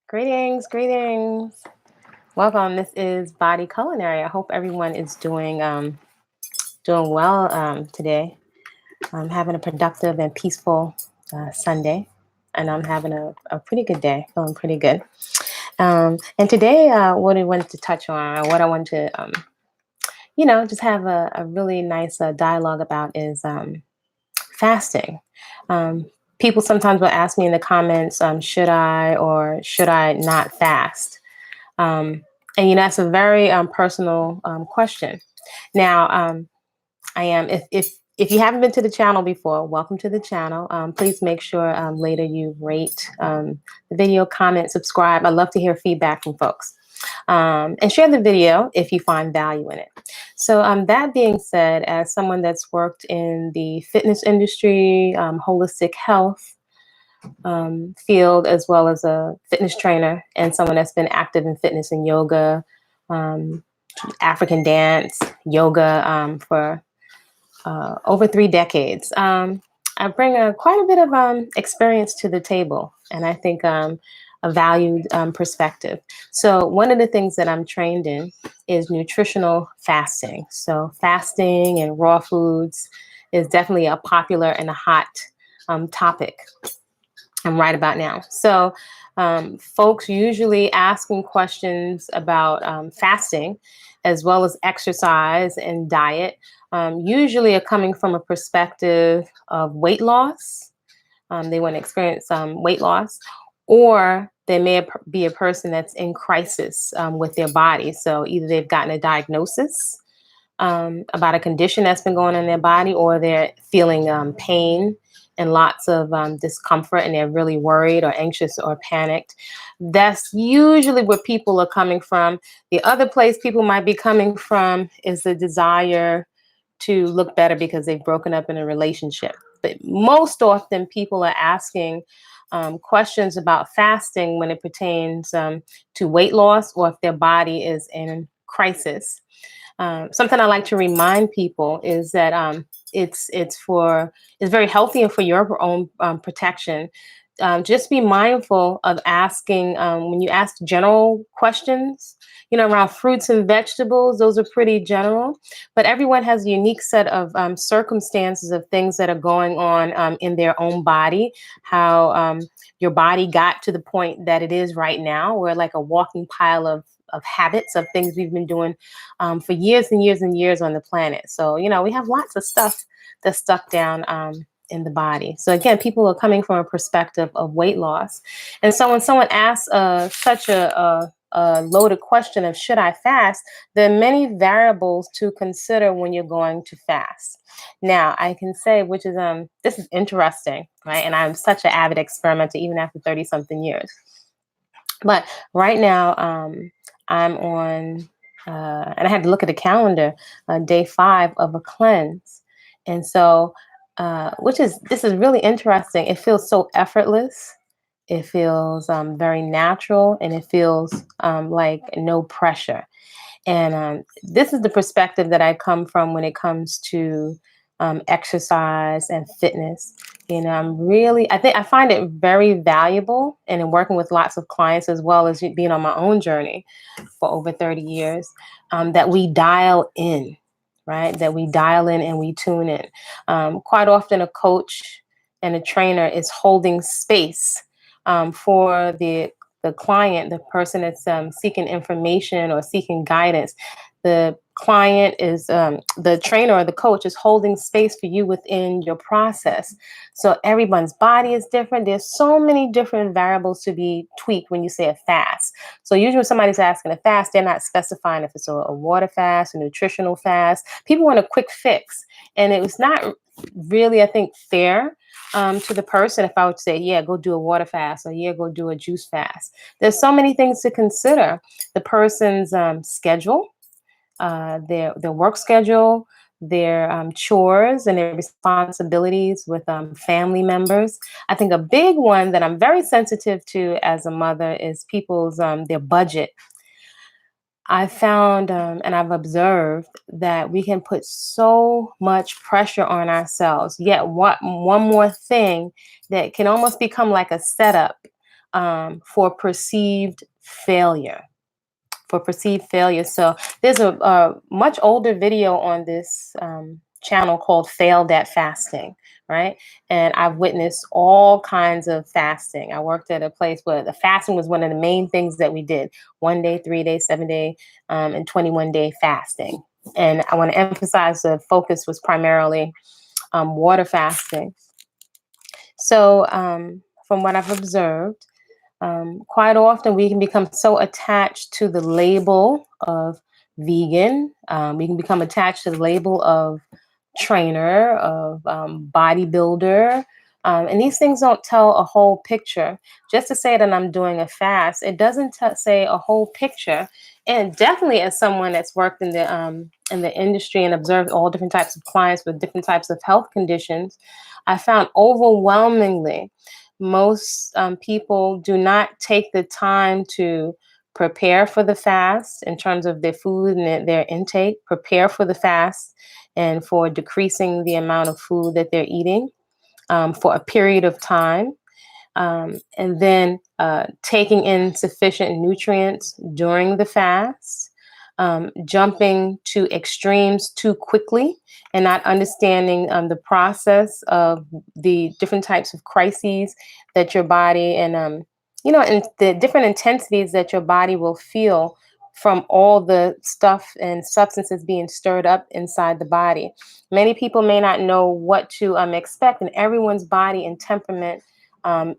Greetings, greetings. Welcome. This is Body-Culinary. I hope everyone is doing well today. I'm having a productive and peaceful Sunday, and I'm having a pretty good day. Feeling pretty good. And today, what I wanted to touch on, what I want to, just have a really nice dialogue about is fasting. Um, People sometimes will ask me in the comments, should I or should I not fast? Um, and that's a very personal question. Now, I am if you haven't been to the channel before, welcome to the channel. Please make sure later you rate the video, comment, subscribe. I love to hear feedback from folks. And share the video if you find value in it. So that being said, as someone that's worked in the fitness industry, holistic health, field, as well as a fitness trainer and someone that's been active in fitness and yoga, um, African dance, yoga for over 3 decades. I bring quite a bit of experience to the table, and I think a valued perspective. So one of the things that I'm trained in is nutritional fasting. So fasting and raw foods is definitely a popular and a hot topic right about now. So folks usually asking questions about fasting as well as exercise and diet usually are coming from a perspective of weight loss. They want to experience weight loss, or they may be a person that's in crisis with their body. So either they've gotten a diagnosis about a condition that's been going on in their body, or they're feeling pain and lots of discomfort, and they're really worried or anxious or panicked. That's usually where people are coming from. The other place people might be coming from is the desire to look better because they've broken up in a relationship. But most often, people are asking questions about fasting when it pertains to weight loss, or if their body is in crisis. Something I like to remind people is that it's very healthy and for your own protection. Just be mindful of asking when you ask general questions. Around fruits and vegetables, those are pretty general, but everyone has a unique set of circumstances of things that are going on in their own body. How your body got to the point that it is right now. We're like a walking pile of habits, of things we've been doing for years and years and years on the planet. So, we have lots of stuff that's stuck down in the body. So again, people are coming from a perspective of weight loss. And so when someone asks such a loaded question of should I fast, there are many variables to consider when you're going to fast. Now, I can say, which is this is interesting, right? And I'm such an avid experimenter, even after 30 something years. But right now, I'm on, and I had to look at the calendar, day 5 of a cleanse. And so, this is really interesting. It feels so effortless. It feels very natural, and it feels like no pressure. And this is the perspective that I come from when it comes to exercise and fitness. I find it very valuable, and in working with lots of clients as well as being on my own journey for over 30 years, that we dial in, right? That we dial in and we tune in. Quite often, a coach and a trainer is holding space for the client, the person that's seeking information or seeking guidance. The client is the trainer or the coach is holding space for you within your process. So everyone's body is different. There's so many different variables to be tweaked when you say a fast. So usually when somebody's asking a fast, they're not specifying if it's a water fast, a nutritional fast. People want a quick fix. And it was not really, I think, fair to the person if I would say, yeah, go do a water fast, or yeah, go do a juice fast. There's so many things to consider. The person's schedule, their work schedule, their chores and their responsibilities with family members. I think a big one that I'm very sensitive to as a mother is people's their budget. I found and I've observed that we can put so much pressure on ourselves. Yet, one more thing that can almost become like a setup for perceived failure. For perceived failure. So there's a much older video on this channel called Failed at Fasting, right? And I've witnessed all kinds of fasting. I worked at a place where the fasting was one of the main things that we did: 1 day, 3 day, 7 day, and 21 day fasting. And I want to emphasize the focus was primarily water fasting. So, from what I've observed, quite often we can become so attached to the label of vegan. We can become attached to the label of trainer, of bodybuilder. And these things don't tell a whole picture. Just to say that I'm doing a fast, it doesn't say a whole picture. And definitely, as someone that's worked in the industry and observed all different types of clients with different types of health conditions, I found overwhelmingly most people do not take the time to prepare for the fast in terms of their food and their intake, prepare for the fast and for decreasing the amount of food that they're eating for a period of time. And then taking in sufficient nutrients during the fast, jumping to extremes too quickly and not understanding the process of the different types of crises that your body and the different intensities that your body will feel from all the stuff and substances being stirred up inside the body. Many people may not know what to expect, and everyone's body and temperament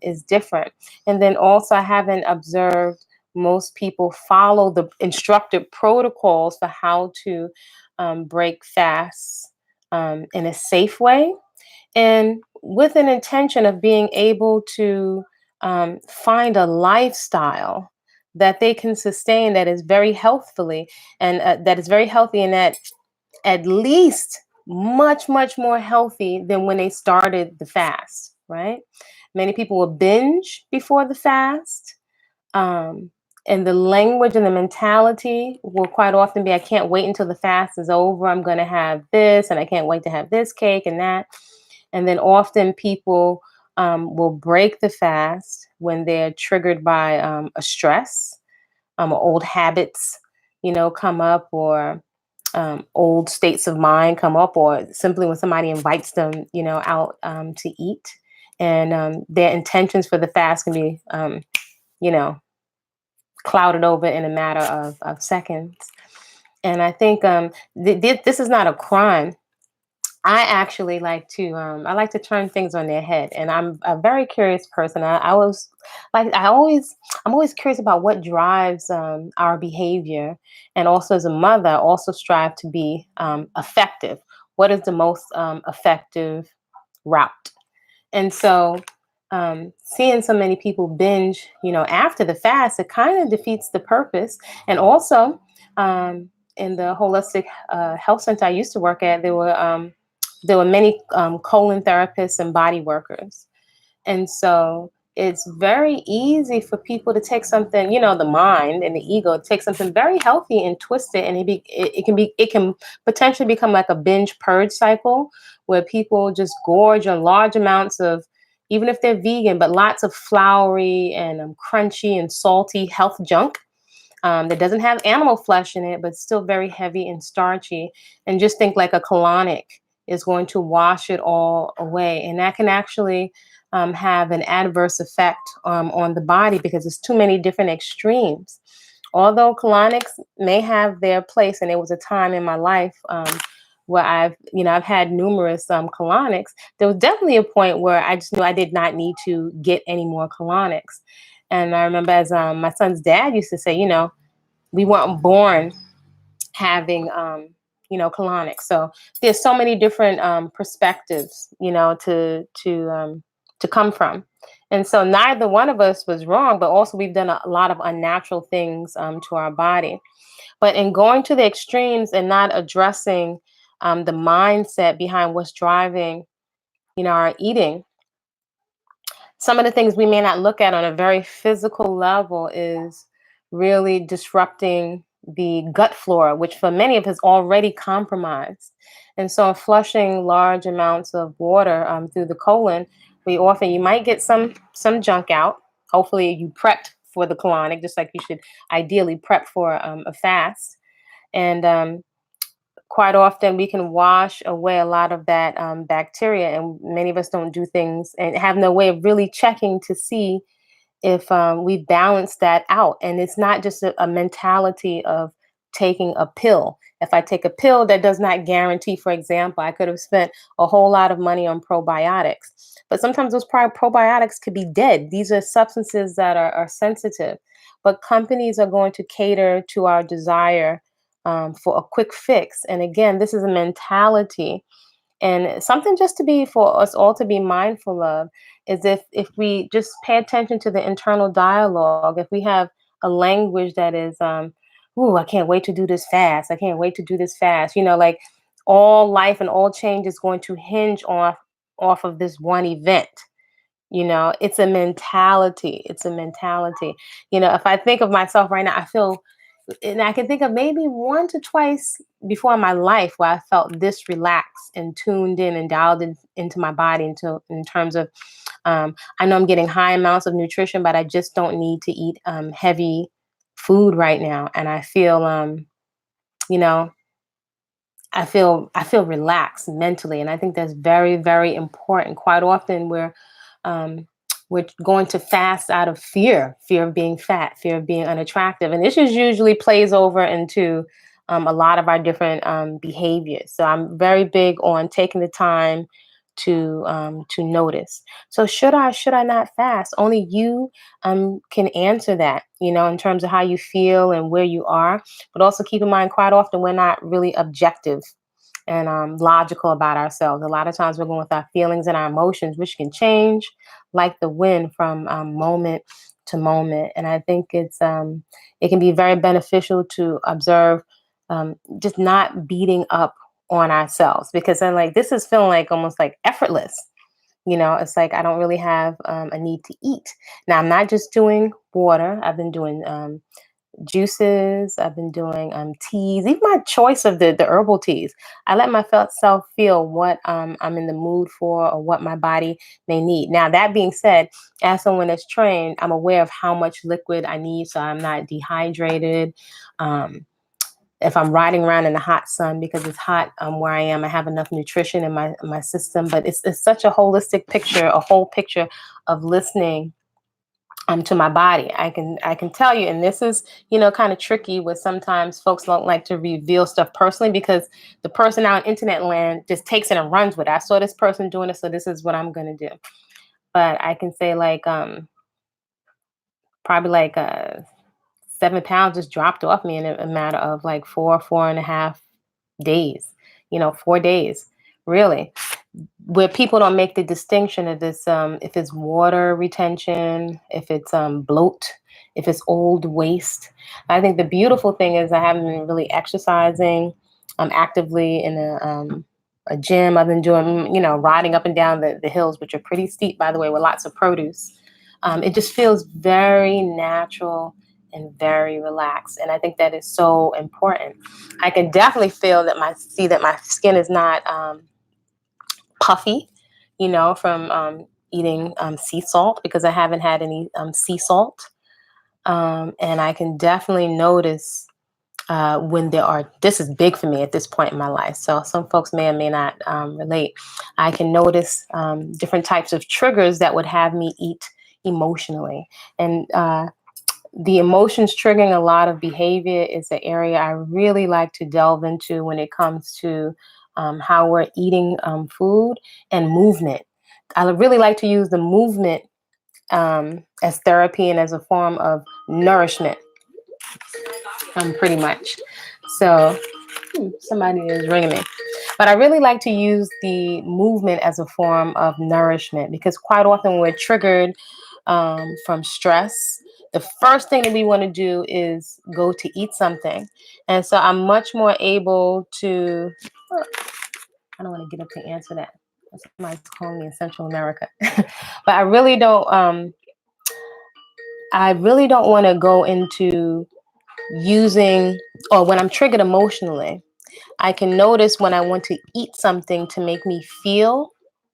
is different. And then also, I haven't observed most people follow the instructed protocols for how to break fasts in a safe way and with an intention of being able to find a lifestyle that they can sustain that is very healthfully and that is very healthy and that at least much, much more healthy than when they started the fast, right? Many people will binge before the fast. Um, and the language and the mentality will quite often be, I can't wait until the fast is over. I'm going to have this, and I can't wait to have this cake and that. And then often people will break the fast when they're triggered by a stress, old habits, come up, or old states of mind come up, or simply when somebody invites them, out to eat. And their intentions for the fast can be, you know, clouded over in a matter of seconds. And I think this is not a crime. I actually I like to turn things on their head, and I'm a very curious person. I'm always curious about what drives our behavior, and also as a mother, I also strive to be effective. What is the most effective route? And so, seeing so many people binge, after the fast, it kind of defeats the purpose. And also, in the holistic health center I used to work at, there were many colon therapists and body workers. And so it's very easy for people to take something, the mind and the ego, take something very healthy and twist it, and it can potentially become like a binge purge cycle where people just gorge on large amounts of, even if they're vegan, but lots of floury and crunchy and salty health junk that doesn't have animal flesh in it, but still very heavy and starchy. And just think like a colonic is going to wash it all away. And that can actually have an adverse effect on the body because it's too many different extremes. Although colonics may have their place, and there was a time in my life where I've had numerous colonics. There was definitely a point where I just knew I did not need to get any more colonics. And I remember as my son's dad used to say, we weren't born having, colonics. So there's so many different perspectives, to come from. And so neither one of us was wrong, but also we've done a lot of unnatural things to our body. But in going to the extremes and not addressing the mindset behind what's driving, our eating, some of the things we may not look at on a very physical level is really disrupting the gut flora, which for many of us is already compromised. And so, flushing large amounts of water through the colon, you might get some junk out, Hopefully you prepped for the colonic, just like you should ideally prep for a fast. And quite often we can wash away a lot of that bacteria, and many of us don't do things and have no way of really checking to see if we balance that out. And it's not just a mentality of taking a pill. If I take a pill, that does not guarantee, for example, I could have spent a whole lot of money on probiotics. But sometimes those probiotics could be dead. These are substances that are sensitive. But companies are going to cater to our desire for a quick fix. And again, this is a mentality, and something just to be for us all to be mindful of is if we just pay attention to the internal dialogue, if we have a language that is ooh, I can't wait to do this fast. I can't wait to do this fast. Like all life and all change is going to hinge off of this one event. It's a mentality. It's a mentality. If I think of myself right now, I feel, and I can think of maybe one to twice before in my life where I felt this relaxed and tuned in and dialed into my body in terms of I know I'm getting high amounts of nutrition, but I just don't need to eat heavy food right now. And I feel you know, I feel relaxed mentally, and I think that's very, very important. Quite often um, we're going to fast out of fear of being fat, fear of being unattractive, and this just usually plays over into a lot of our different behaviors. So I'm very big on taking the time to notice. So should I not fast? Only you can answer that. In terms of how you feel and where you are, but also keep in mind, quite often we're not really objective and logical about ourselves. A lot of times we're going with our feelings and our emotions, which can change like the wind from moment to moment. And I think it can be very beneficial to observe just not beating up on ourselves, because then like this is feeling like almost like effortless. It's like I don't really have a need to eat. Now I'm not just doing water. I've been doing juices. I've been doing teas, even my choice of the herbal teas. I let my self feel what I'm in the mood for or what my body may need. Now, that being said, as someone that's trained, I'm aware of how much liquid I need so I'm not dehydrated. If I'm riding around in the hot sun because it's hot where I am, I have enough nutrition in my system. But it's such a holistic picture, a whole picture of listening to my body. I can tell you, and this is kind of tricky with sometimes folks don't like to reveal stuff personally because the person out in internet land just takes it and runs with it. I saw this person doing it, so this is what I'm gonna do. But I can say like probably like 7 pounds just dropped off me in a matter of like 4.5 days. 4 days, really, where people don't make the distinction of this if it's water retention, if it's bloat, if it's old waste. I think the beautiful thing is I haven't been really exercising actively in a gym. I've been doing riding up and down the hills, which are pretty steep, by the way, with lots of produce. It just feels very natural and very relaxed, and I think that is so important. I can definitely feel that my skin is not puffy, from eating sea salt, because I haven't had any sea salt. And I can definitely notice when this is big for me at this point in my life. So some folks may or may not relate. I can notice different types of triggers that would have me eat emotionally. And the emotions triggering a lot of behavior is an area I really like to delve into when it comes to how we're eating food and movement. I really like to use the movement as therapy and as a form of nourishment, pretty much. So, somebody is ringing me. But I really like to use the movement as a form of nourishment, because quite often we're triggered from stress. The first thing that we want to do is go to eat something. And so I'm much more able to, oh, I don't want to get up to answer that. Somebody's calling me in Central America. But I really don't want to go into using, or when I'm triggered emotionally, I can notice when I want to eat something to make me feel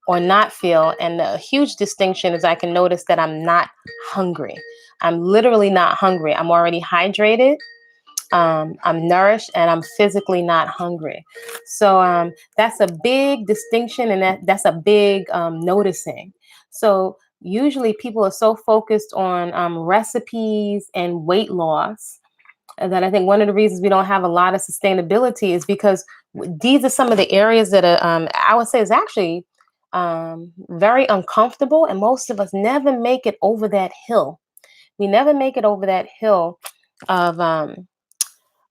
or not feel. And the huge distinction is I can notice that I'm not hungry. I'm literally not hungry. I'm already hydrated. I'm nourished and I'm physically not hungry. So that's a big distinction, and that's a big noticing. So usually people are so focused on recipes and weight loss, and that I think one of the reasons we don't have a lot of sustainability is because these are some of the areas that are, I would say, is actually very uncomfortable, and most of us never make it over that hill. We never make it over that hill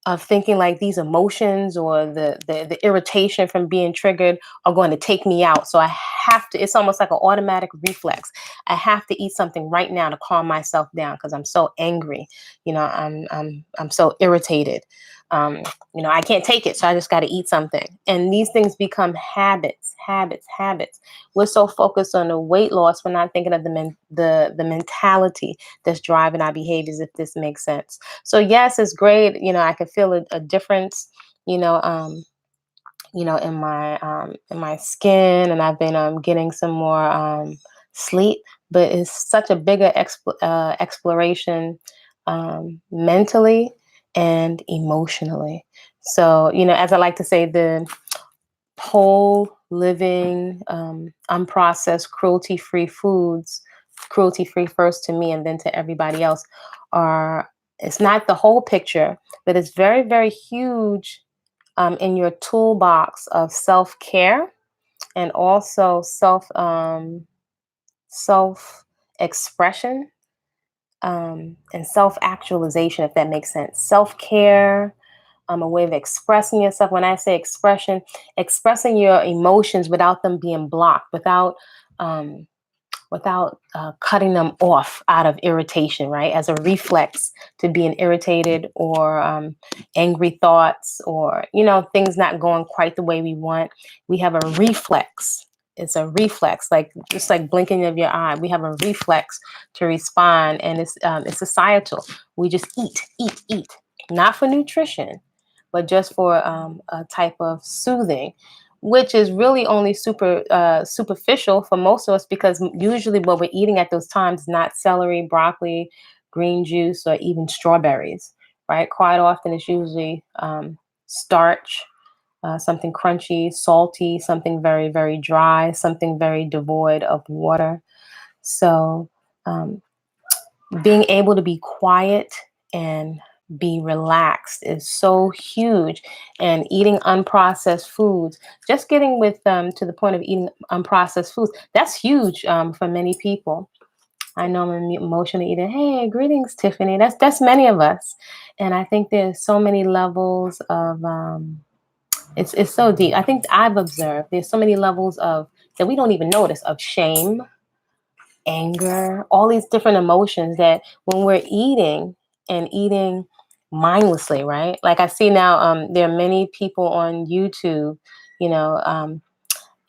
of thinking like these emotions or the irritation from being triggered are going to take me out. So I have to, it's almost like an automatic reflex. I have to eat something right now to calm myself down because I'm so angry. I'm so irritated. Um, I can't take it. So I just got to eat something. And these things become habits, habits, habits. We're so focused on the weight loss, we're not thinking of the mentality that's driving our behaviors, if this makes sense. So yes, it's great. I can feel a difference, you know, um, in my skin, and I've been getting some more sleep. But it's such a bigger exploration mentally and emotionally. So as I like to say, the whole living, unprocessed, cruelty-free foods, cruelty-free first to me and then to everybody else, are it's not the whole picture, but it's very, very huge in your toolbox of self-care and also self expression and self actualization, if that makes sense. Self care, a way of expressing yourself. When I say expression, expressing your emotions without them being blocked, um, without cutting them off out of irritation, right? As a reflex to being irritated or angry thoughts or, things not going quite the way we want. We have a reflex. It's a reflex, like just like blinking of your eye. We have a reflex to respond, and it's societal. We just eat, eat, not for nutrition, but just for a type of soothing, which is really only superficial for most of us, because usually what we're eating at those times is not celery, broccoli, green juice, or even strawberries, right? Quite often it's usually starch, something crunchy, salty, something very, very dry, something very devoid of water. So um, being able to be quiet and be relaxed is so huge. And eating unprocessed foods, just getting with to the point of eating unprocessed foods, that's huge for many people. I know I'm an emotional eater. Hey, greetings, Tiffany. That's many of us. And I think there's so many levels of it's so deep. I think I've observed there's so many levels of that we don't even notice, of shame, anger, all these different emotions that when we're eating and eating mindlessly, right? Like I see now, there are many people on YouTube, you know,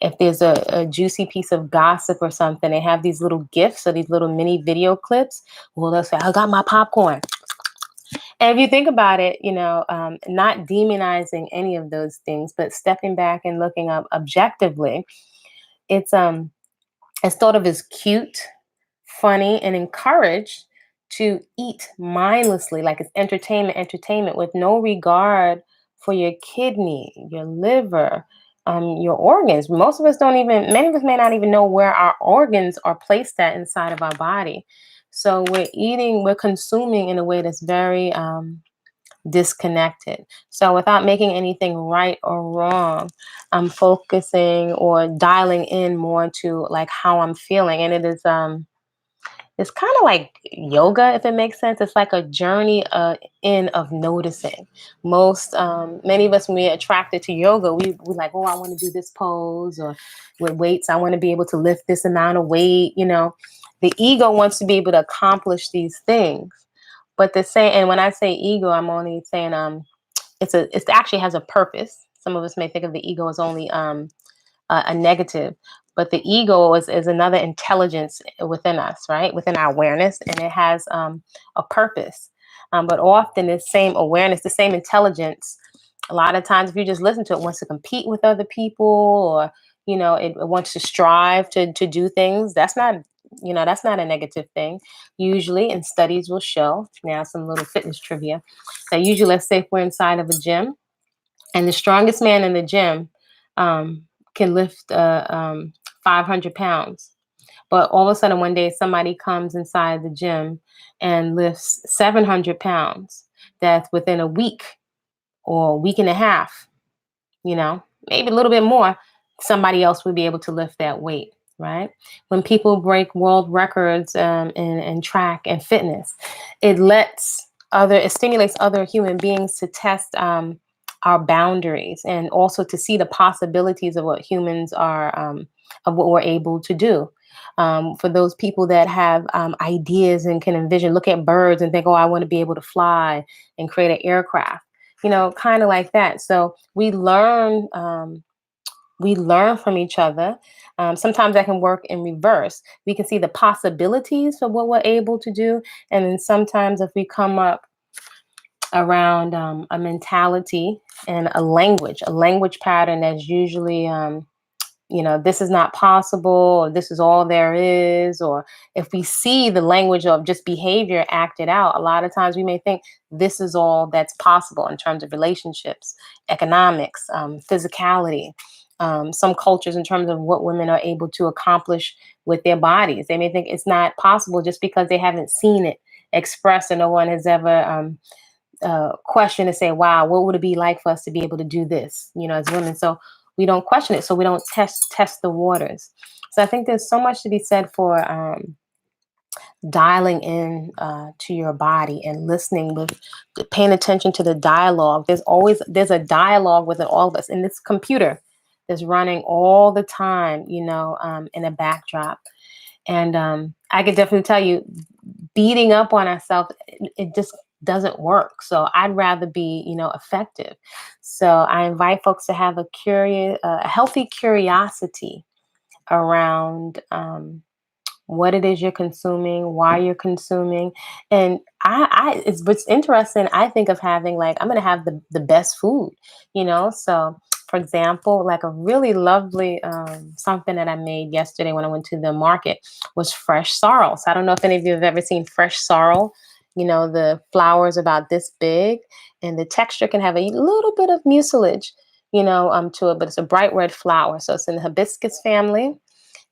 if there's a juicy piece of gossip or something, they have these little gifs or these little mini video clips. Well, they'll say, I got my popcorn. And if you think about it, not demonizing any of those things, but stepping back and looking up objectively, it's it's thought of as cute, funny, and encouraged to eat mindlessly, like it's entertainment, with no regard for your kidney, your liver, your organs. Most of us don't even, many of us may not even know where our organs are placed at inside of our body. So we're consuming in a way that's very disconnected. So without making anything right or wrong, I'm focusing or dialing in more to like how I'm feeling. And it's kind of like yoga, if it makes sense. It's like a journey in of noticing. Many of us, when we're attracted to yoga, we like, oh, I want to do this pose, or with weights, I want to be able to lift this amount of weight. The ego wants to be able to accomplish these things. But and when I say ego, I'm only saying it actually has a purpose. Some of us may think of the ego as only a negative, but the ego is another intelligence within us, right? Within our awareness, and it has a purpose. But often, the same awareness, the same intelligence, a lot of times, if you just listen to it, wants to compete with other people, or it wants to strive to do things. That's not a negative thing. Usually, and studies will show, now some little fitness trivia, that usually, let's say if we're inside of a gym and the strongest man in the gym um, can lift 500 pounds. But all of a sudden, one day, somebody comes inside the gym and lifts 700 pounds. That's within a week or a week and a half, maybe a little bit more, somebody else would be able to lift that weight, right? When people break world records in track and fitness, it stimulates other human beings to test our boundaries and also to see the possibilities of what humans are, of what we're able to do. For those people that have ideas and can envision, look at birds and think, oh, I want to be able to fly and create an aircraft, kind of like that. So we learn from each other. Sometimes that can work in reverse. We can see the possibilities of what we're able to do, and then sometimes if we come up around a mentality and a language pattern that's usually this is not possible, or this is all there is, or if we see the language of just behavior acted out, a lot of times we may think this is all that's possible in terms of relationships, economics, physicality. Some cultures, in terms of what women are able to accomplish with their bodies, they may think it's not possible just because they haven't seen it expressed, and no one has ever question and say, wow, what would it be like for us to be able to do this, as women? So we don't question it. So we don't test the waters. So I think there's so much to be said for dialing in to your body and listening with paying attention to the dialogue. There's a dialogue within all of us, and this computer is running all the time, in a backdrop. And I could definitely tell you, beating up on ourselves, it just doesn't work. So I'd rather be, effective. So I invite folks to have a healthy curiosity around what it is you're consuming, why you're consuming. And it's what's interesting. I think of having, like, I'm going to have the best food, So for example, like a really lovely something that I made yesterday when I went to the market was fresh sorrel. So I don't know if any of you have ever seen fresh sorrel. The flower is about this big, and the texture can have a little bit of mucilage, to it, but it's a bright red flower. So it's in the hibiscus family,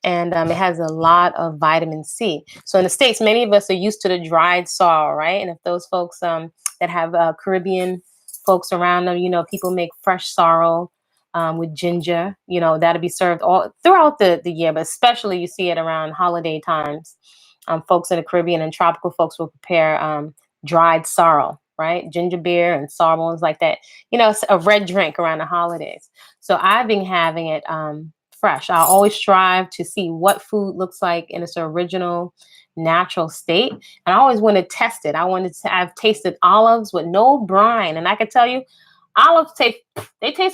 and it has a lot of vitamin C. So in the States, many of us are used to the dried sorrel, right? And if those folks that have Caribbean folks around them, people make fresh sorrel with ginger, that'll be served all throughout the year, but especially you see it around holiday times. Folks in the Caribbean and tropical folks will prepare dried sorrel, right? Ginger beer and sorrel is like that. It's a red drink around the holidays. So I've been having it fresh. I always strive to see what food looks like in its original natural state. And I always want to test it. I've tasted olives with no brine. And I can tell you, olives taste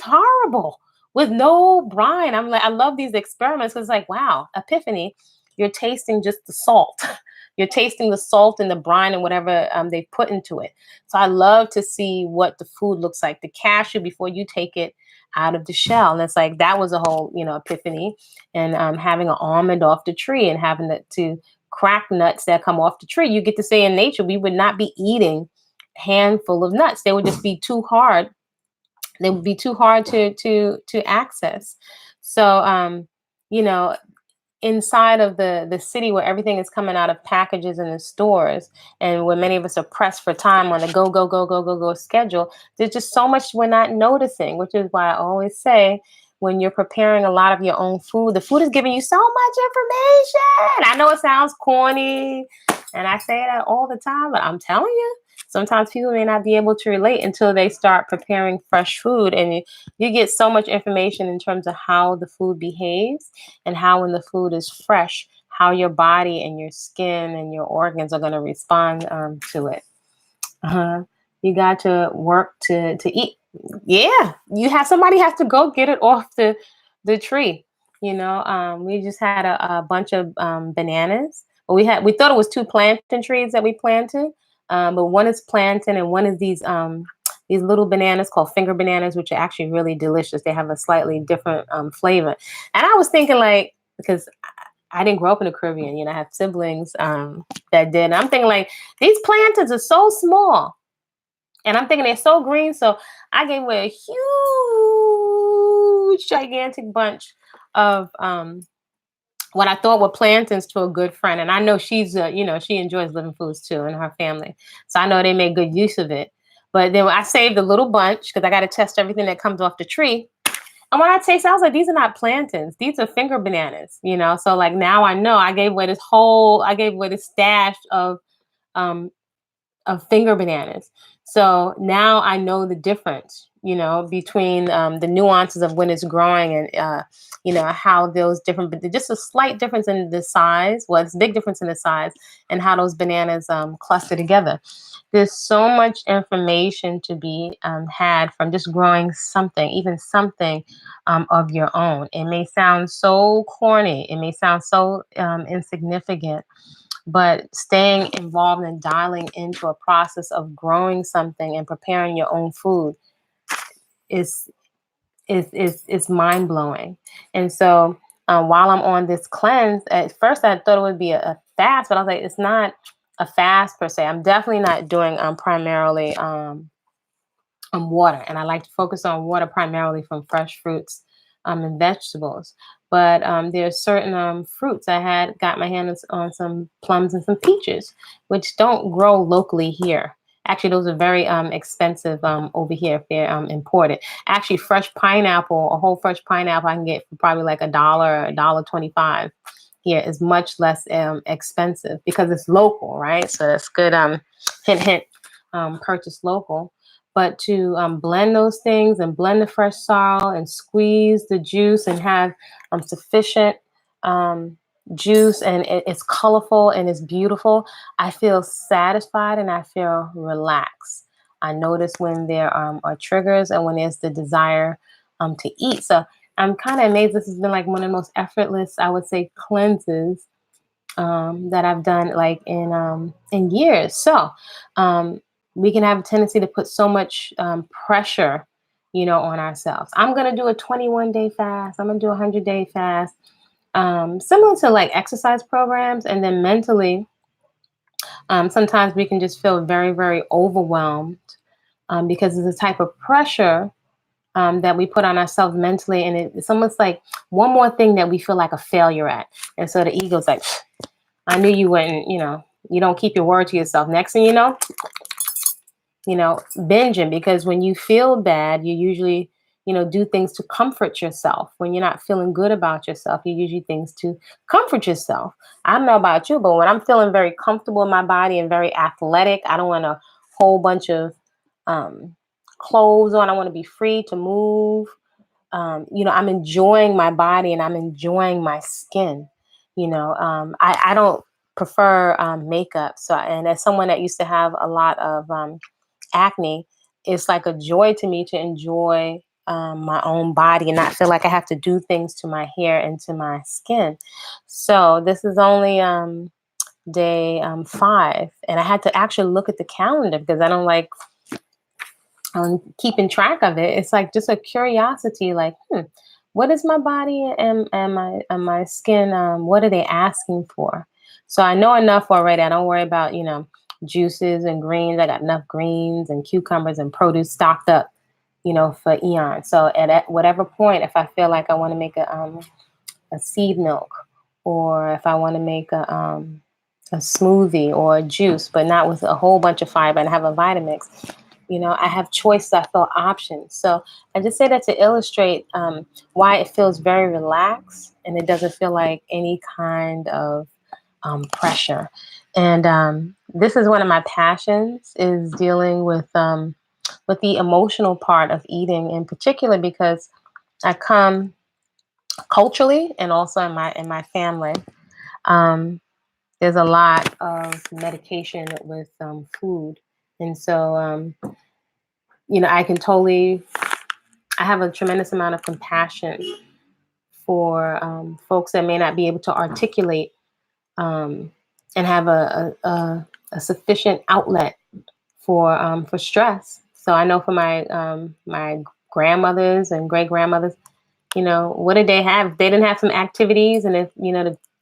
horrible with no brine. I'm like, I love these experiments because it's like, wow, epiphany. You're tasting just the salt. You're tasting the salt and the brine and whatever they put into it. So I love to see what the food looks like, the cashew before you take it out of the shell. And it's like, that was a whole, epiphany. And having an almond off the tree and having to crack nuts that come off the tree. You get to say, in nature, we would not be eating handful of nuts. They would just be too hard. They would be too hard to access. So you know inside of the city, where everything is coming out of packages in the stores, and where many of us are pressed for time on a go go go go go go schedule, there's just so much we're not noticing, which is why I always say, when you're preparing a lot of your own food, the food is giving you so much information. I know it sounds corny, and I say that all the time, but I'm telling you, sometimes people may not be able to relate until they start preparing fresh food, and you get so much information in terms of how the food behaves, and how, when the food is fresh, how your body and your skin and your organs are going to respond to it. Uh-huh. You got to work to eat. Yeah, somebody has to go get it off the tree. We just had a bunch of bananas. Well, we thought it was two plantain trees that we planted, but one is plantain and one is these little bananas called finger bananas, which are actually really delicious. They have a slightly different flavor. And I was thinking like, because I didn't grow up in the Caribbean, I have siblings that did. And I'm thinking like, these plantains are so small. And I'm thinking they're so green. So I gave away a huge, gigantic bunch of what I thought were plantains to a good friend. And I know she enjoys living foods too in her family. So I know they made good use of it. But then I saved a little bunch because I got to test everything that comes off the tree. And when I tasted, I was like, these are not plantains. These are finger bananas. So like now I know I gave away this stash um, of finger bananas. So now I know the difference, between the nuances of when it's growing and, how those different, but just a slight difference in the size. Well, it's a big difference in the size and how those bananas cluster together. There's so much information to be had from just growing something, even something of your own. It may sound so corny. It may sound so insignificant, but staying involved and dialing into a process of growing something and preparing your own food is is mind blowing. And so while I'm on this cleanse, at first I thought it would be a fast, but I was like, it's not a fast per se. I'm definitely not doing primarily water, and I like to focus on water primarily from fresh fruits and vegetables. But there's certain fruits. I had got my hands on some plums and some peaches, which don't grow locally here. Actually, those are very expensive over here if they're imported. Actually, a whole fresh pineapple, I can get for probably like $1.25. Here is much less expensive because it's local, right? So it's good. Hint, hint. Purchase local. But to blend those things and blend the fresh sorrel and squeeze the juice and have sufficient juice, and it's colorful and it's beautiful, I feel satisfied and I feel relaxed. I notice when there are triggers and when there's the desire to eat. So I'm kind of amazed. This has been like one of the most effortless, I would say, cleanses that I've done like in years. So we can have a tendency to put so much pressure, on ourselves. I'm gonna do a 21-day fast. I'm gonna do a 100-day fast, similar to like exercise programs. And then mentally, sometimes we can just feel very, very overwhelmed because of the type of pressure that we put on ourselves mentally, and it's almost like one more thing that we feel like a failure at, and so the ego's like, I knew you wouldn't, you don't keep your word to yourself. Next thing binging, because when you feel bad, you usually, do things to comfort yourself. When you're not feeling good about yourself, you usually things to comfort yourself. I don't know about you, but when I'm feeling very comfortable in my body and very athletic, I don't want a whole bunch of um, clothes on. I want to be free to move. I'm enjoying my body and I'm enjoying my skin. I don't prefer makeup. So, and as someone that used to have a lot of acne, it's like a joy to me to enjoy my own body and not feel like I have to do things to my hair and to my skin. So this is only day 5, and I had to actually look at the calendar because I don't like keeping track of it. It's like just a curiosity, like, what is my body and my skin? What are they asking for? So I know enough already. I don't worry about, juices and greens. I got enough greens and cucumbers and produce stocked up, for eons. So at whatever point, if I feel like I want to make a seed milk, or if I want to make a smoothie or a juice, but not with a whole bunch of fiber and have a Vitamix, I have choices, I feel options. So I just say that to illustrate why it feels very relaxed and it doesn't feel like any kind of pressure. And this is one of my passions, is dealing with the emotional part of eating in particular, because I come culturally and also in my family. Um, there's a lot of medication with food, and so I have a tremendous amount of compassion for folks that may not be able to articulate and have a sufficient outlet for stress. So I know for my grandmothers and great grandmothers, what did they have? They didn't have some activities, and if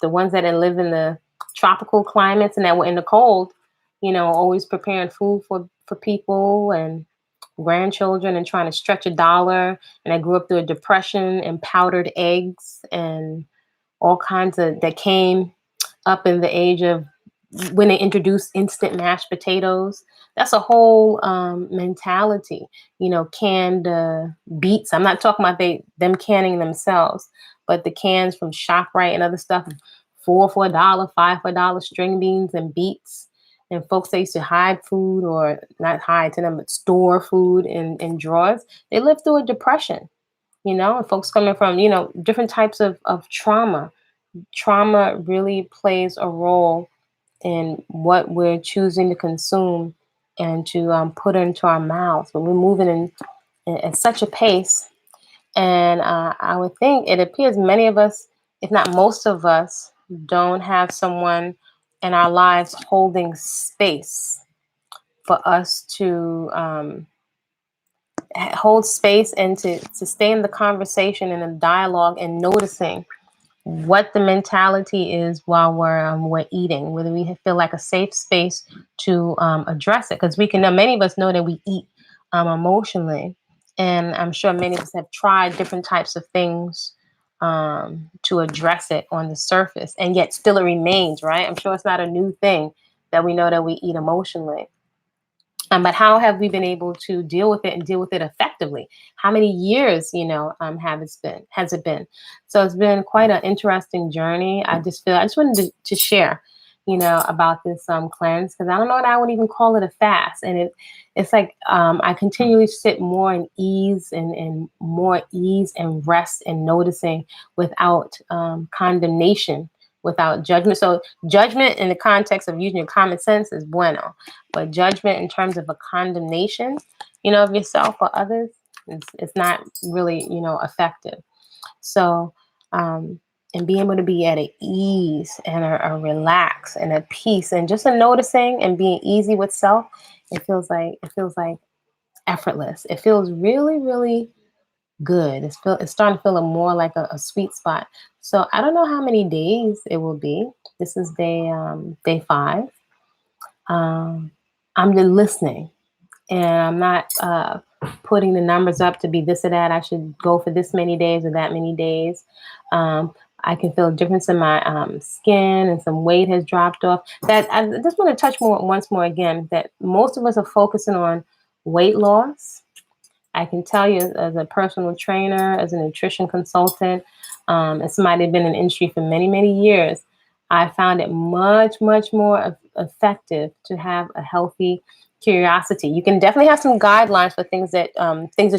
the ones that had lived in the tropical climates and that were in the cold, always preparing food for people and grandchildren and trying to stretch a dollar. And I grew up through a depression and powdered eggs and all kinds of that came up in the age of when they introduced instant mashed potatoes. That's a whole mentality. Canned beets. I'm not talking about them canning themselves, but the cans from ShopRite and other stuff, four for a dollar, five for a dollar, string beans and beets. And folks that used to hide food, or not hide to them, but store food in drawers. They lived through a depression. And folks coming from different types of trauma. Trauma really plays a role in what we're choosing to consume and to put into our mouths. But we're moving at such a pace. And I would think it appears many of us, if not most of us, don't have someone in our lives holding space for us to hold space and to stay in the conversation and the dialogue and noticing what the mentality is while we're eating, whether we feel like a safe space to address it, because we can know many of us know that we eat emotionally, and I'm sure many of us have tried different types of things to address it on the surface, and yet still it remains, right? I'm sure it's not a new thing that we know that we eat emotionally. But how have we been able to deal with it and deal with it effectively? How many years, has it been? So it's been quite an interesting journey. I just wanted to share, about this cleanse, because I don't know that I would even call it a fast. And it's like I continually sit more in ease and more ease and rest and noticing without condemnation, without judgment. So judgment in the context of using your common sense is bueno, but judgment in terms of a condemnation, of yourself or others, it's not really, effective. So, and being able to be at a ease and a relax and a peace and just a noticing and being easy with self, it feels like effortless. It feels really, really good. It's starting to feel more like a sweet spot. So I don't know how many days it will be. This is day 5. I'm just listening, and I'm not putting the numbers up to be this or that. I should go for this many days or that many days. I can feel a difference in my skin, and some weight has dropped off. That I just want to touch more once more again, that most of us are focusing on weight loss. I can tell you, as a personal trainer, as a nutrition consultant, as somebody who's been in the industry for many, many years, I found it much, much more effective to have a healthy curiosity. You can definitely have some guidelines for things that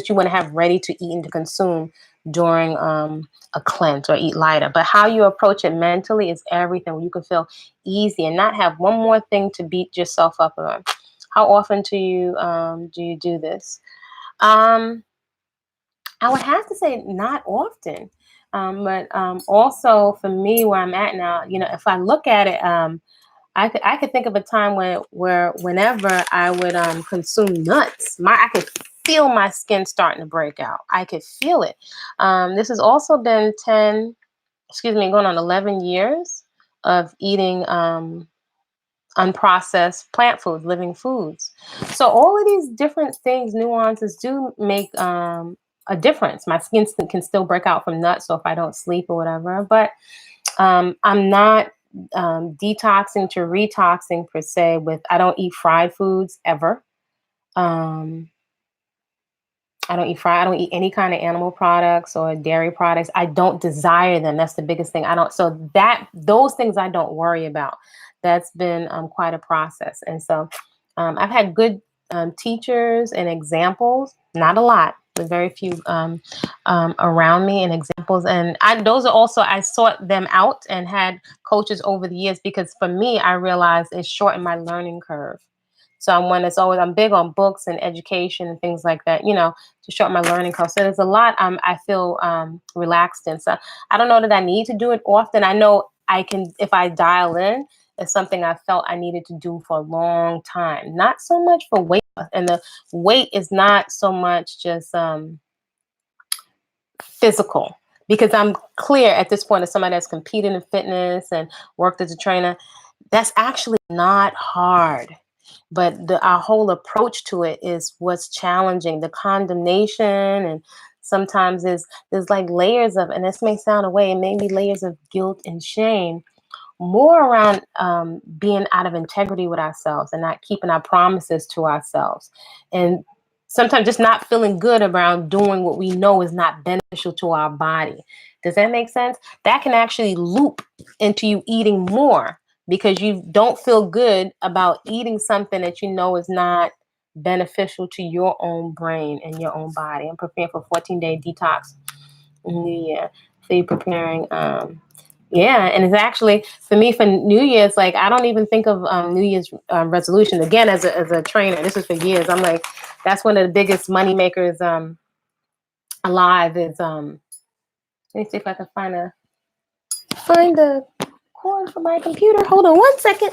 you want to have ready to eat and to consume during a cleanse or eat lighter. But how you approach it mentally is everything. You can feel easy and not have one more thing to beat yourself up on. How often do you do this? Um, I would have to say not often. But also for me, where I'm at now, if I look at it, I could think of a time where whenever I would consume nuts, I could feel my skin starting to break out. I could feel it. This has also been going on 11 years of eating unprocessed plant foods, living foods. So all of these different things, nuances, do make a difference. My skin can still break out from nuts, so if I don't sleep or whatever. But I'm not detoxing to retoxing per se. I don't eat fried foods ever. Um, I don't eat any kind of animal products or dairy products. I don't desire them. That's the biggest thing. I don't. So those things I don't worry about. That's been quite a process. And so I've had good teachers and examples. Not a lot, but very few around me and examples. And those are also, I sought them out and had coaches over the years, because for me, I realized it shortened my learning curve. So I'm big on books and education and things like that, to shorten my learning curve. So there's a lot I feel relaxed in. So I don't know that I need to do it often. I know I can, if I dial in, it's something I felt I needed to do for a long time. Not so much for weight loss. and the weight is not so much just physical, because I'm clear at this point as somebody that's competed in fitness and worked as a trainer, that's actually not hard. But our whole approach to it is what's challenging. The condemnation, and sometimes there's like layers of, and this may sound away, it may be layers of guilt and shame, more around being out of integrity with ourselves and not keeping our promises to ourselves. And sometimes just not feeling good around doing what we know is not beneficial to our body. Does that make sense? That can actually loop into you eating more because you don't feel good about eating something that you know is not beneficial to your own brain and your own body. I'm preparing for 14-day detox in the new year. So you're preparing. Yeah, and it's actually for me for New Year's. Like I don't even think of New Year's resolution again as a trainer. This is for years. I'm like, that's one of the biggest money makers alive. Is let me see if I can find the cord for my computer. Hold on 1 second.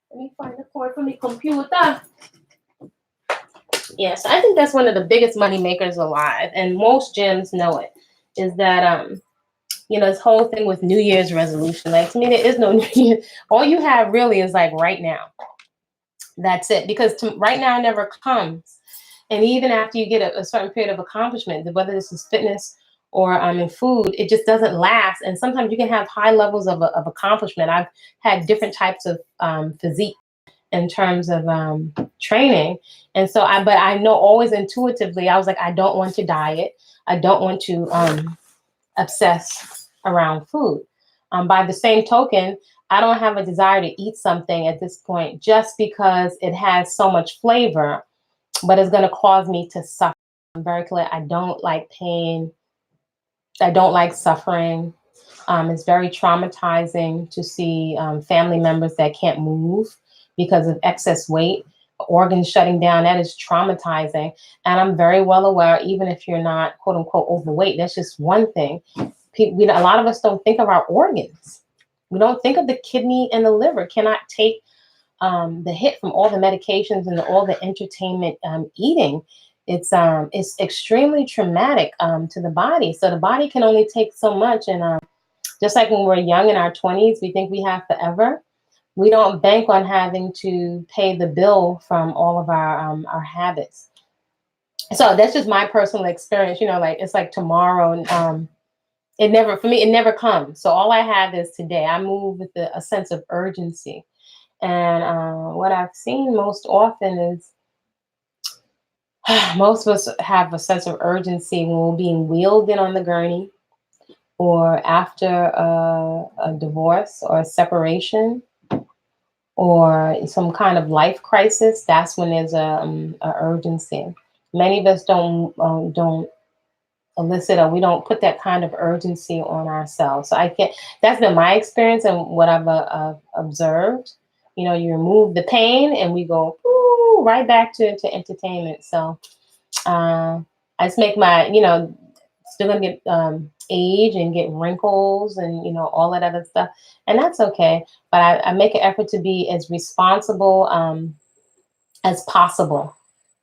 Let me find the cord for my computer. Yeah, so I think that's one of the biggest money makers alive, and most gyms know it. Is that this whole thing with New Year's resolution. Like to me, there is no New Year. All you have really is like right now. That's it. Because right now never comes. And even after you get a certain period of accomplishment, whether this is fitness or in food, it just doesn't last. And sometimes you can have high levels of accomplishment. I've had different types of physique in terms of training. And so but I know always intuitively, I was like, I don't want to diet. I don't want to obsess around food. By the same token, I don't have a desire to eat something at this point just because it has so much flavor, but it's going to cause me to suffer. I'm very clear. I don't like pain. I don't like suffering. It's very traumatizing to see family members that can't move because of excess weight, organs shutting down. That is traumatizing. And I'm very well aware, even if you're not quote unquote overweight, that's just one thing. A lot of us don't think of our organs. We don't think of the kidney and the liver cannot take the hit from all the medications and all the entertainment eating. It's extremely traumatic to the body. So the body can only take so much. And just like when we're young in our 20s, we think we have forever. We don't bank on having to pay the bill from all of our habits. So that's just my personal experience. Like it's like tomorrow. For me, it never comes. So all I have is today. I move with a sense of urgency. And what I've seen most often is most of us have a sense of urgency when we're being wheeled in on the gurney or after a divorce or a separation or some kind of life crisis. That's when there's a urgency. Many of us don't elicit, or we don't put that kind of urgency on ourselves. So that's been my experience and what I've observed. You remove the pain and we go right back to entertainment. So I just make still gonna get age and get wrinkles and all that other stuff, and that's okay. But I make an effort to be as responsible as possible,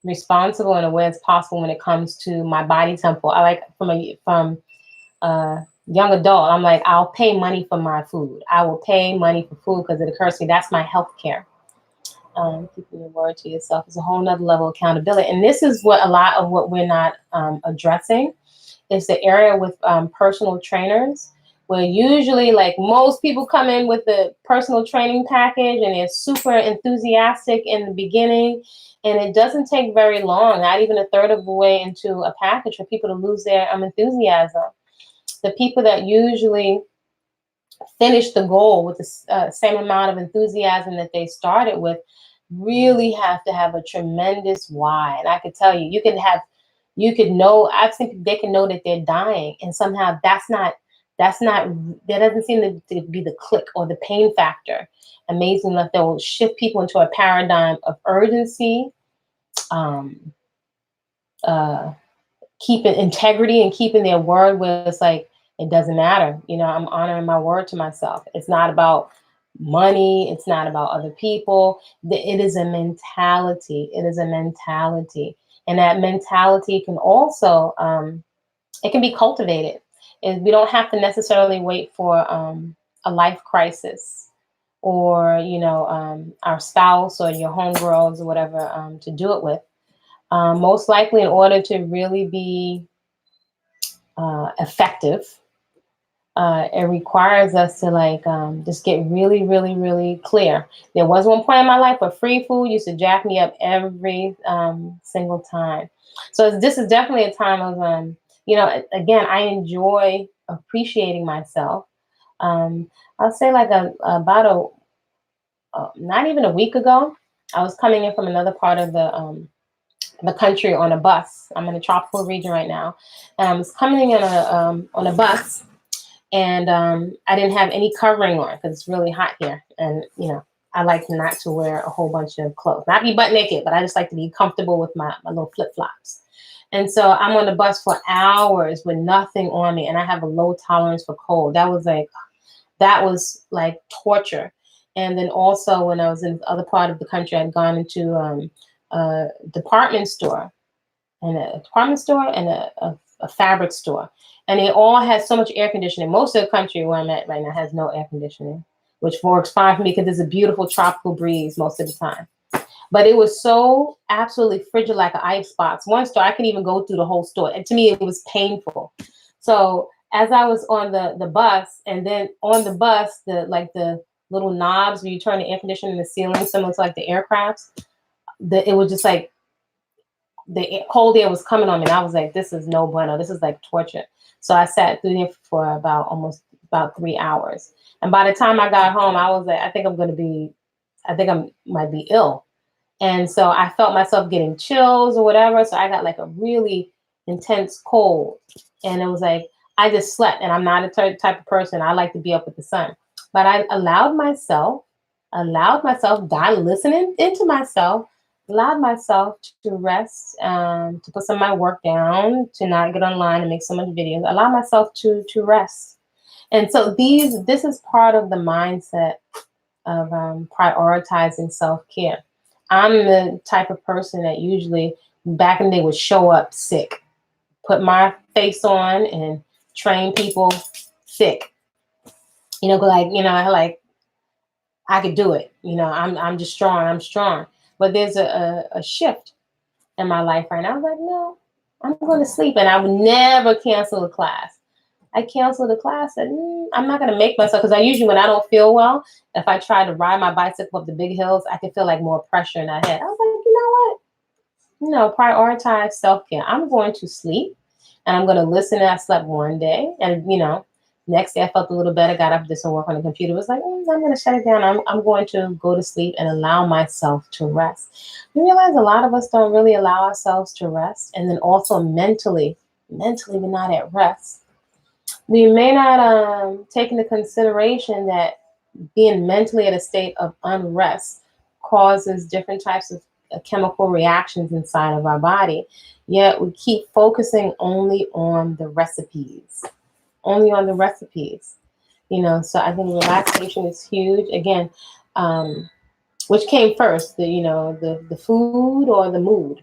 responsible and aware as possible when it comes to my body temple. I like from young adult, I'm like, I'll pay money for my food. I will pay money for food because it occurs to me that's my health care. Keeping your word to yourself is a whole nother level of accountability. And this is what a lot of what we're not addressing is the area with personal trainers, where usually like most people come in with the personal training package and they're super enthusiastic in the beginning. And it doesn't take very long, not even a third of the way into a package, for people to lose their enthusiasm. The people that usually finish the goal with the same amount of enthusiasm that they started with really have to have a tremendous why. And I could tell you, you could know, I've seen they can know that they're dying, and somehow that doesn't seem to be the click or the pain factor. Amazing enough, that will shift people into a paradigm of urgency, keeping integrity and keeping their word, where it's like, it doesn't matter. I'm honoring my word to myself. It's not about money. It's not about other people. It is a mentality. It is a mentality. And that mentality can also, it can be cultivated. And we don't have to necessarily wait for a life crisis or, our spouse or your homegirls or whatever to do it with. Most likely, in order to really be effective, it requires us to just get really, really, really clear. There was one point in my life where free food used to jack me up every single time. So this is definitely a time of, again, I enjoy appreciating myself. I'll say about not even a week ago, I was coming in from another part of the country on a bus. I'm in a tropical region right now, and I was coming in on a bus, and I didn't have any covering on because it's really hot here, and I like not to wear a whole bunch of clothes, not be butt naked, but I just like to be comfortable with my little flip flops. And so I'm on the bus for hours with nothing on me, and I have a low tolerance for cold. That was like torture. And then also when I was in the other part of the country, I'd gone into a department store and a fabric store. And they all had so much air conditioning. Most of the country where I'm at right now has no air conditioning, which works fine for me because there's a beautiful tropical breeze most of the time. But it was so absolutely frigid, like an ice box. One store, I couldn't even go through the whole store. And to me, it was painful. So as I was on the bus, and then on the bus, the little knobs where you turn the air conditioner in the ceiling, similar to like the aircrafts, it was just like the cold air was coming on me. And I was like, this is no bueno. This is like torture. So I sat through there for about 3 hours. And by the time I got home, I was like, I think I might be ill. And so I felt myself getting chills or whatever. So I got like a really intense cold. And it was like, I just slept. And I'm not a type of person. I like to be up with the sun. But I allowed myself, listening into myself, allowed myself to rest, to put some of my work down, to not get online and make so much videos, allow myself to rest. And so this is part of the mindset of prioritizing self-care. I'm the type of person that usually back in the day would show up sick, put my face on and train people sick. I could do it. I'm just strong. I'm strong. But there's a shift in my life right now. I was like, no, I'm going to sleep. And I would never cancel a class. I canceled the class and I'm not going to make myself, because I usually, when I don't feel well, if I try to ride my bicycle up the big hills, I can feel like more pressure in that head. I was like, you know what? Prioritize self-care. I'm going to sleep and I'm going to listen. And I slept one day, and next day I felt a little better, got up, did some work on the computer. It was like, I'm going to shut it down. I'm going to go to sleep and allow myself to rest. You realize a lot of us don't really allow ourselves to rest. And then also mentally, we're not at rest. We may not take into consideration that being mentally at a state of unrest causes different types of chemical reactions inside of our body. Yet we keep focusing only on the recipes. So I think relaxation is huge. Again, which came first, the food or the mood?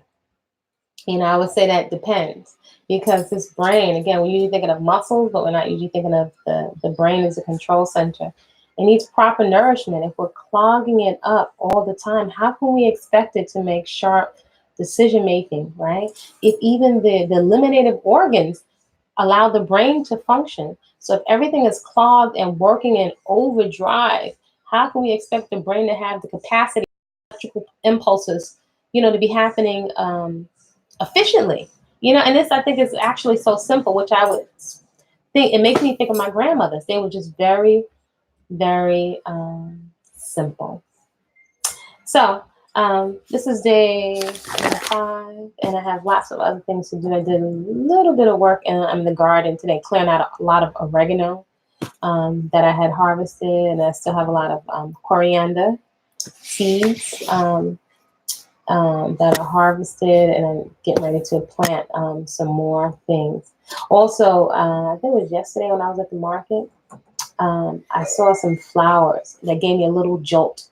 I would say that depends, because this brain, again, we're usually thinking of muscles, but we're not usually thinking of the brain as a control center. It needs proper nourishment. If we're clogging it up all the time, how can we expect it to make sharp decision making, right? If even the eliminated organs allow the brain to function. So if everything is clogged and working in overdrive, how can we expect the brain to have the capacity, electrical impulses, to be happening efficiently? And this, I think, is actually so simple, which I would think, it makes me think of my grandmothers. They were just very, very simple. So this is day 5, and I have lots of other things to do. I did a little bit of work in the garden today, clearing out a lot of oregano that I had harvested, and I still have a lot of coriander seeds that are harvested, and I'm getting ready to plant some more things. Also, I think it was yesterday when I was at the market, I saw some flowers that gave me a little jolt.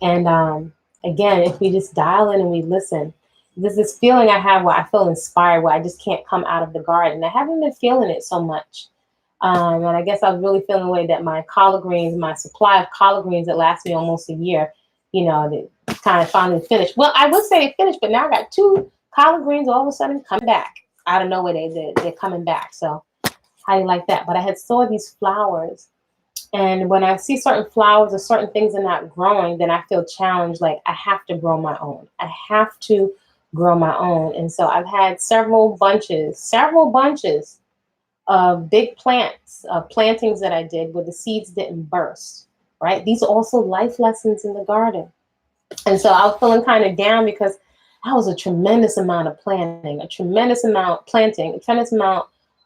And again, if we just dial in and we listen, there's this feeling I have where I feel inspired, where I just can't come out of the garden. I haven't been feeling it so much. And I guess I was really feeling the way that my collard greens, my supply of collard greens that lasts me almost a year, they kind of finally finished. Well, I would say they finished, but now I got 2 collard greens all of a sudden coming back out of nowhere. They're coming back. So how do you like that? But I had saw these flowers. And when I see certain flowers or certain things are not growing, then I feel challenged. Like I have to grow my own. I have to grow my own. And so I've had several bunches of big plantings that I did where the seeds didn't burst, right? These are also life lessons in the garden. And so I was feeling kind of down because that was a tremendous amount of planting, a tremendous amount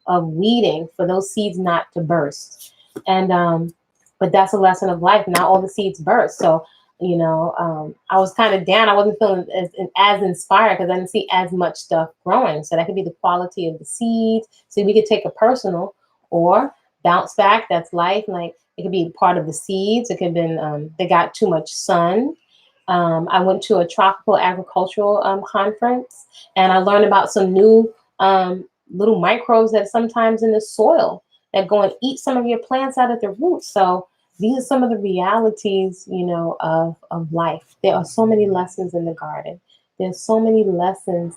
of weeding for those seeds not to burst. And but that's a lesson of life. Not all the seeds burst. So I was kind of down. I wasn't feeling as inspired because I didn't see as much stuff growing. So that could be the quality of the seeds. So we could take a personal or bounce back. That's life. Like it could be part of the seeds. It could have been they got too much sun. I went to a tropical agricultural conference, and I learned about some new little microbes that are sometimes in the soil that go and eat some of your plants out at the roots. So these are some of the realities, of life. There are so many lessons in the garden. There's so many lessons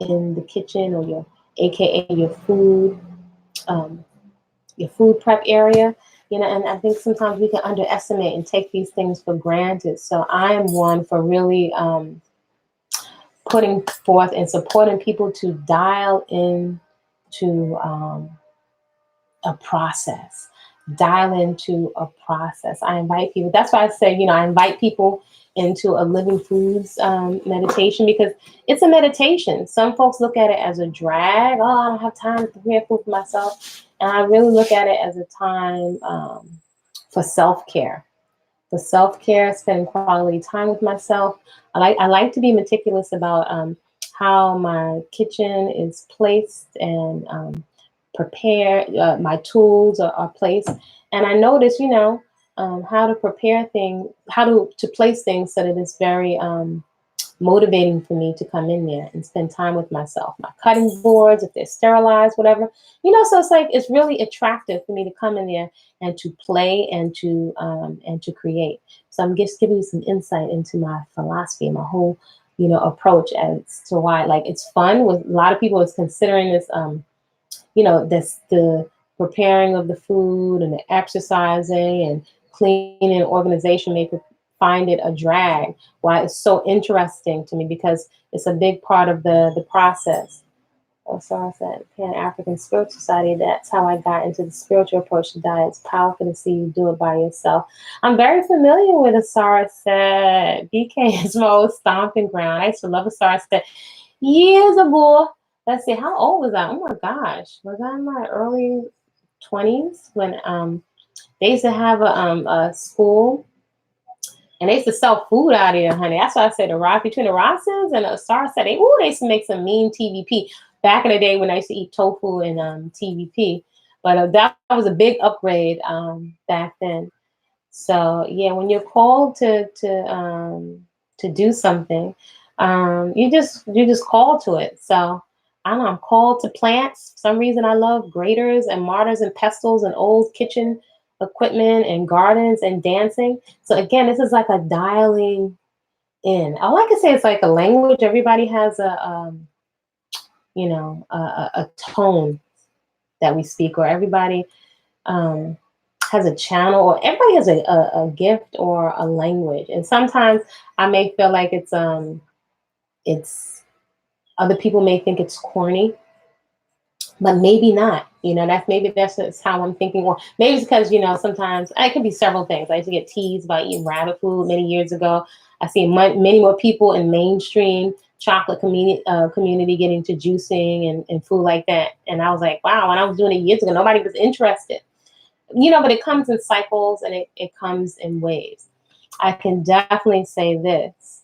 in the kitchen or AKA um, your food prep area. And I think sometimes we can underestimate and take these things for granted. So I am one for really putting forth and supporting people to dial in to a process. Dial into a process. I invite people. That's why I say, I invite people into a living foods meditation, because it's a meditation. Some folks look at it as a drag. Oh, I don't have time to prepare food for myself. And I really look at it as a time for self-care. For self-care, spending quality time with myself. I like to be meticulous about how my kitchen is placed and prepare. My tools are placed, and I notice, how to prepare things, how to place things so that it's very motivating for me to come in there and spend time with myself. My cutting boards, if they're sterilized, whatever, So it's like it's really attractive for me to come in there and to play and to create. So I'm just giving you some insight into my philosophy, my whole approach as to why it's fun. With a lot of people is considering this this the preparing of the food and the exercising and cleaning and organization may find it a drag. Why it's so interesting to me, because it's a big part of the process. So I said Pan African Spiritual Society. That's how I got into the spiritual approach to diet. It's powerful to see you do it by yourself. I'm very familiar with Asara Set. BK is my old stomping ground. I used to love Asara Set years ago. Let's see, how old was I? Oh my gosh, was I in my early 20s when they used to have a school, and they used to sell food out here, honey. That's why I said the rock between the Rossins and the Star said they used to make some mean TVP back in the day when I used to eat tofu and TVP. But that was a big upgrade back then. So yeah, when you're called to do something, you just call to it. So I don't know, I'm called to plants. For some reason I love graters and mortars and pestles and old kitchen equipment and gardens and dancing. So again, this is like a dialing in. All I can say is like a language. Everybody has a tone that we speak, or everybody has a channel, or everybody has a gift or a language. And sometimes I may feel like it's other people may think it's corny, but maybe not. That's just how I'm thinking. Or maybe it's because, sometimes it can be several things. I used to get teased about eating rabbit food many years ago. I see many more people in mainstream chocolate community getting to juicing and food like that. And I was like, wow, when I was doing it years ago, nobody was interested. But it comes in cycles, and it comes in waves. I can definitely say this.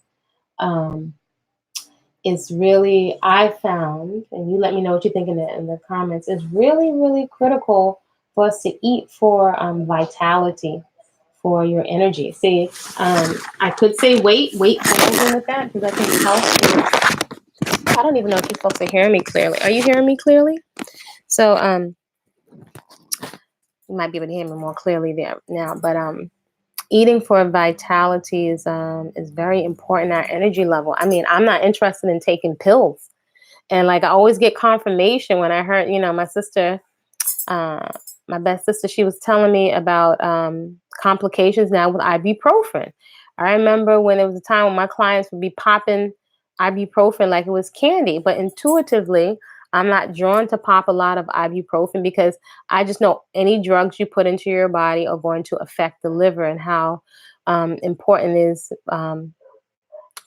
It's really, I found, and you let me know what you think in the comments, it's really, really critical for us to eat for vitality, for your energy. See, I could say weight falls in with that because I think health is, I don't even know if you folks are hearing me clearly. Are you hearing me clearly? So you might be able to hear me more clearly there now, but eating for vitality is very important, our energy level. I mean, I'm not interested in taking pills. And like I always get confirmation when I heard, my sister, uh, my best sister, she was telling me about complications now with ibuprofen. I remember when it was a time when my clients would be popping ibuprofen like it was candy, but intuitively, I'm not drawn to pop a lot of ibuprofen because I just know any drugs you put into your body are going to affect the liver and how important it is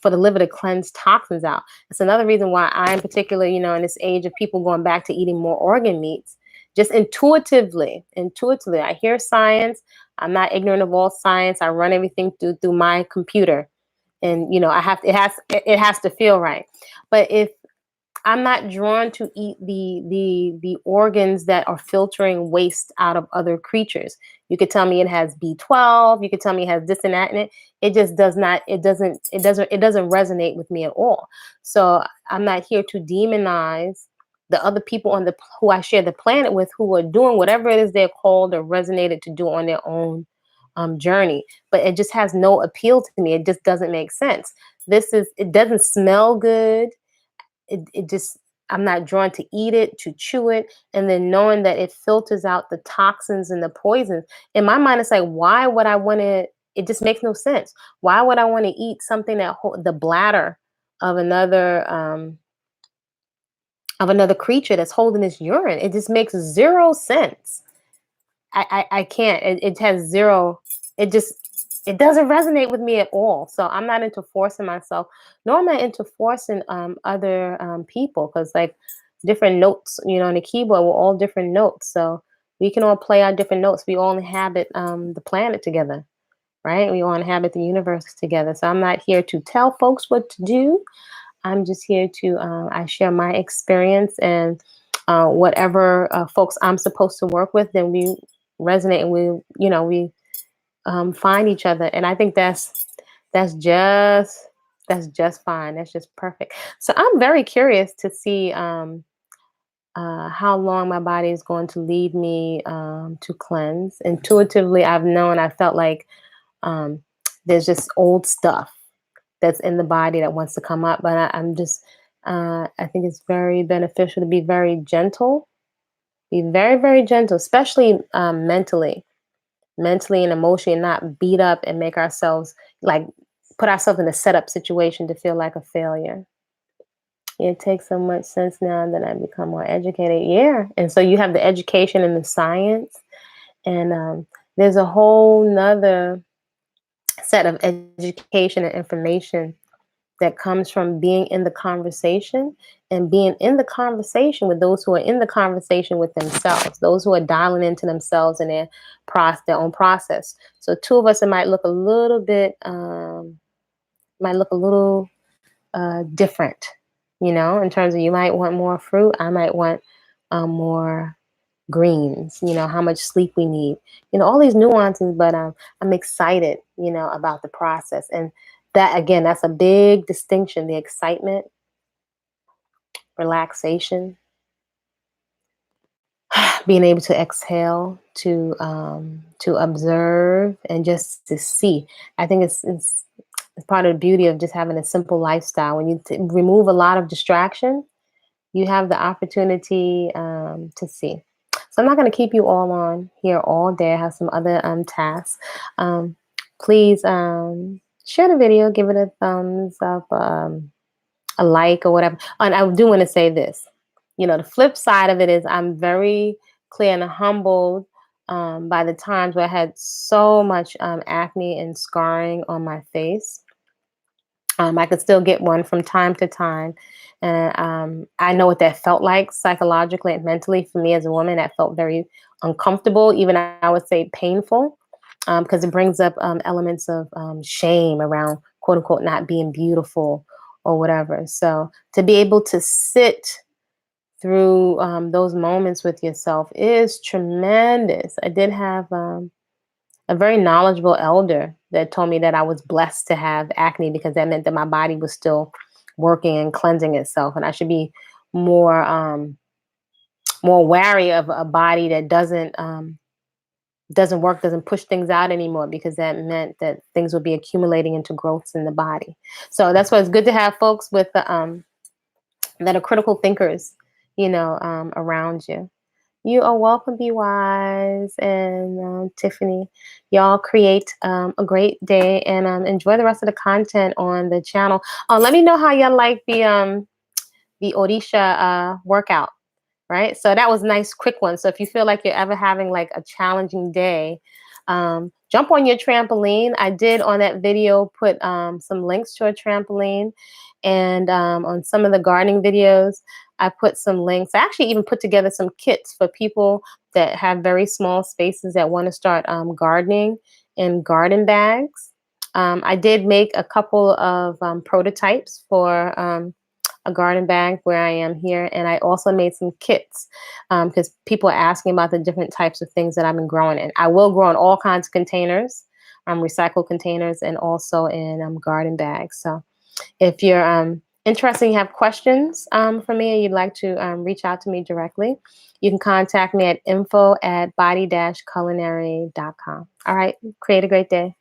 for the liver to cleanse toxins out. It's another reason why I, in particular, in this age of people going back to eating more organ meats, just intuitively, I hear science. I'm not ignorant of all science. I run everything through my computer, and it has to feel right. But if I'm not drawn to eat the organs that are filtering waste out of other creatures. You could tell me it has B12. You could tell me it has this and that in it. It just does not. It doesn't resonate with me at all. So I'm not here to demonize the other people who I share the planet with, who are doing whatever it is they're called or resonated to do on their own journey. But it just has no appeal to me. It just doesn't make sense. It doesn't smell good. It just, I'm not drawn to eat it, to chew it, and then knowing that it filters out the toxins and the poisons. In my mind, it's like, why would I want to? It just makes no sense. Why would I want to eat something that the bladder of another creature that's holding its urine? It just makes zero sense. I can't. It has zero. It just, it doesn't resonate with me at all. So I'm not into forcing myself, nor am I into forcing other people, because like different notes, on the keyboard, we're all different notes. So we can all play our different notes. We all inhabit the planet together, right? We all inhabit the universe together. So I'm not here to tell folks what to do. I'm just here to I share my experience, and whatever folks I'm supposed to work with, then we resonate, and we find each other. And I think that's just that's just fine. That's just perfect. So I'm very curious to see how long my body is going to lead me to cleanse. Intuitively, I felt like um, there's just old stuff that's in the body that wants to come up. But I'm just, I think it's very beneficial to be very gentle, be very, very gentle, especially mentally and emotionally, and not beat up and make ourselves like put ourselves in a setup situation to feel like a failure. It takes so much sense now that I become more educated. Yeah. And so you have the education and the science, and there's a whole nother set of education and information that comes from being in the conversation, and being in the conversation with those who are in the conversation with themselves, those who are dialing into themselves and their own process. So two of us, it might look a little bit, different, in terms of, you might want more fruit. I might want more greens, how much sleep we need, all these nuances. But I'm excited, about the process. And that, again, that's a big distinction: the excitement, relaxation, being able to exhale, to observe, and just to see. I think it's part of the beauty of just having a simple lifestyle. When you remove a lot of distraction, you have the opportunity to see. So I'm not going to keep you all on here all day. I have some other tasks. Please share the video, give it a thumbs up, a like, or whatever. And I do want to say this. The flip side of it is, I'm very clear and humbled by the times where I had so much acne and scarring on my face. I could still get one from time to time. And I know what that felt like psychologically and mentally for me as a woman. That felt very uncomfortable, even I would say painful, because it brings up elements of shame around, quote unquote, not being beautiful or whatever. So to be able to sit through those moments with yourself is tremendous. I did have a very knowledgeable elder that told me that I was blessed to have acne because that meant that my body was still working and cleansing itself, and I should be more more wary of a body that doesn't work, doesn't push things out anymore, because that meant that things would be accumulating into growths in the body. So that's why it's good to have folks with the that are critical thinkers, around you. You are welcome, Be Wise and Tiffany. Y'all create a great day and enjoy the rest of the content on the channel. Let me know how y'all like the Odisha workout. Right, so that was a nice, quick one. So if you feel like you're ever having like a challenging day, jump on your trampoline. I did on that video put some links to a trampoline, and on some of the gardening videos, I put some links. I actually even put together some kits for people that have very small spaces that want to start gardening in garden bags. I did make a couple of prototypes for a garden bag where I am here. And I also made some kits because people are asking about the different types of things that I've been growing in. I will grow in all kinds of containers, recycled containers, and also in garden bags. So if you're interested and you have questions for me and you'd like to reach out to me directly, you can contact me at info@body-culinary.com. All right. Create a great day.